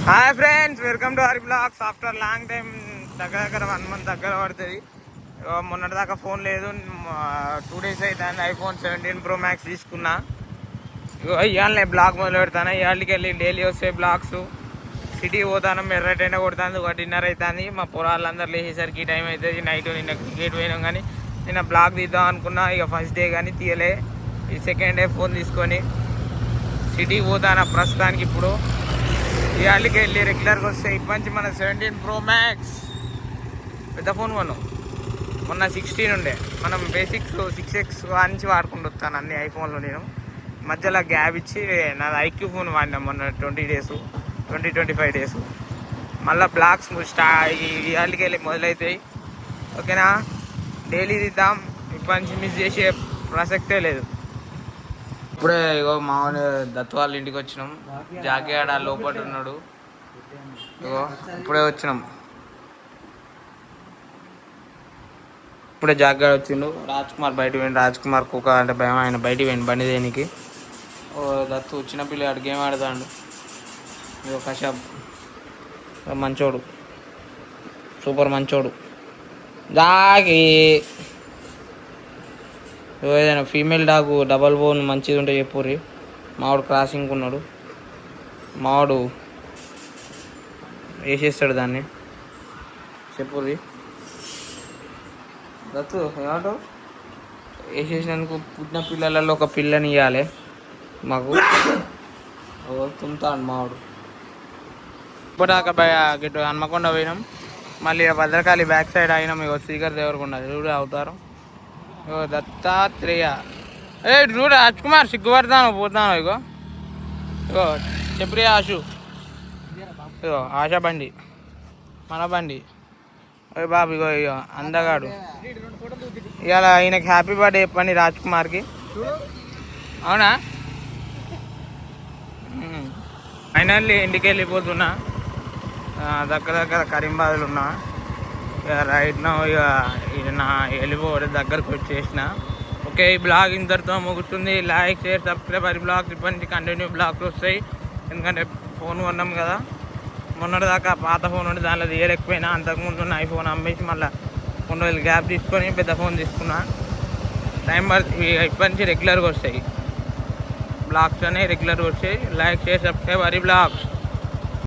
Hi friends, welcome to Hari blogs. After long time దగ్గర 1 month దగ్గర పడుతుంది. మొన్నటి దాకా ఫోన్ లేదు, 2 days అవుతుంది. iPhone 17 Pro Max తీసుకున్నా. ఇవాళ బ్లాగ్ మొదలు పెడతాను. ఇవాళకి వెళ్ళి డైలీ వస్తే బ్లాగ్స్ సిటీ పోతాను. ఎర్రటైనా కొడుతుంది, 1:30 అవుతుంది. మా పొలాలందరూ లేచేసరికి ఈ టైం అవుతుంది. నైట్ నిన్న క్రికెట్ పోయినాం, కానీ నిన్న బ్లాగ్ తీద్దాం అనుకున్నా. ఇక ఫస్ట్ డే కానీ తీయలే. ఈ సెకండ్ డే ఫోన్ తీసుకొని సిటీకి పోతాను ప్రస్తుతానికి. ఇప్పుడు ఇవాళకి వెళ్ళి రెగ్యులర్గా వస్తాయి. ఇప్పటి నుంచి మన 17 Pro Max పెద్ద ఫోన్ కొన్నాం. మొన్న 16 ఉండే. మనం బేసిక్స్ 6X నుంచి వాడుకుంటూ వస్తాను అన్ని ఐఫోన్లో. నేను మధ్యలో గ్యాప్ ఇచ్చి నాది ఐక్యూ ఫోన్ వాడినా మొన్న 20-25 days. మళ్ళీ బ్లాగ్స్ ఇవాళకి వెళ్ళి మొదలవుతాయి. ఓకేనా, డైలీ తీద్దాం. ఇప్పటి నుంచి మిస్ చేసే ప్రసక్తే లేదు. ఇప్పుడే ఇగో మామూలు దత్తు వాళ్ళ ఇంటికి వచ్చినాం. జాకేడ లోపల ఉన్నాడు. ఇగో ఇప్పుడే వచ్చినాం. ఇప్పుడే జాకేడ వచ్చిండు. రాజ్ కుమార్ బయట పోయిండు. రాజ్ కుమార్ కుక్క అంటే భయం, ఆయన బయటికి పోయిండు బండి దేనికి. ఓ దత్తు చిన్న పిల్లగాడు గేమ్ ఆడుతాడు. ఇగో కశ్యప్ మంచోడు, సూపర్ మంచోడు. జాకి ఏదైనా ఫీమేల్ డాగ్ డబల్ బోన్ మంచిది ఉంటే చెప్పుర్రి. మావాడు క్రాసింగ్ ఉన్నాడు. మావాడు వేసేస్తాడు దాన్ని, చెప్పుర్రి. దత్తు ఏమంటావు? వేసేసినందుకు పుట్టిన పిల్లలలో ఒక పిల్లని ఇవ్వాలి మాకు. తుమ్తాడు మావాడు. ఇప్పటిదాకా గిట్టు హన్మకొండ పోయినాం. మళ్ళీ భద్రకాళి బ్యాక్ సైడ్ అయినాం. ఇక శ్రీకర్ దేవరకొండ చూడు అవుతారు. ఓ దత్తాత్రేయ. చూడు రాజ్ కుమార్ సిగ్గుపడతాను పోతాను. ఇగో ఇగో చెప్పిరే ఆశు. ఇగో ఆశా బండి, మన బండి. ఓ బాబు ఇగో ఇగో అందగాడు. ఇవాళ ఈయనకి హ్యాపీ బర్త్డే చెప్పండి రాజ్ కుమార్కి. అవునా? ఫైనల్లీ ఇంటికి వెళ్ళిపోతున్నా. దగ్గర కరీంబాద్లో ఉన్నా. ఇక రైట్ నా ఇక నా వెళ్ళిపోవడం దగ్గరకు వచ్చేసిన. ఓకే, ఈ బ్లాగ్ ఇంతటితో ముగుస్తుంది. Like, share, subscribe. Hari blogs ఇప్పటి నుంచి కంటిన్యూ బ్లాగ్స్ వస్తాయి. ఎందుకంటే ఫోన్ కొన్నాం కదా. మొన్నటి దాకా పాత ఫోన్ ఉండి దానిలో తీయలేకపోయినా. అంతకుముందు ఉన్న ఐఫోన్ అమ్మేసి మళ్ళీ 2 రోజులు గ్యాప్ తీసుకొని పెద్ద ఫోన్ తీసుకున్నా. టైం పడుతుంది. ఇప్పటి నుంచి రెగ్యులర్గా వస్తాయి బ్లాగ్స్ అనేవి, రెగ్యులర్గా వచ్చాయి. Like, share, subscribe. Hari blogs.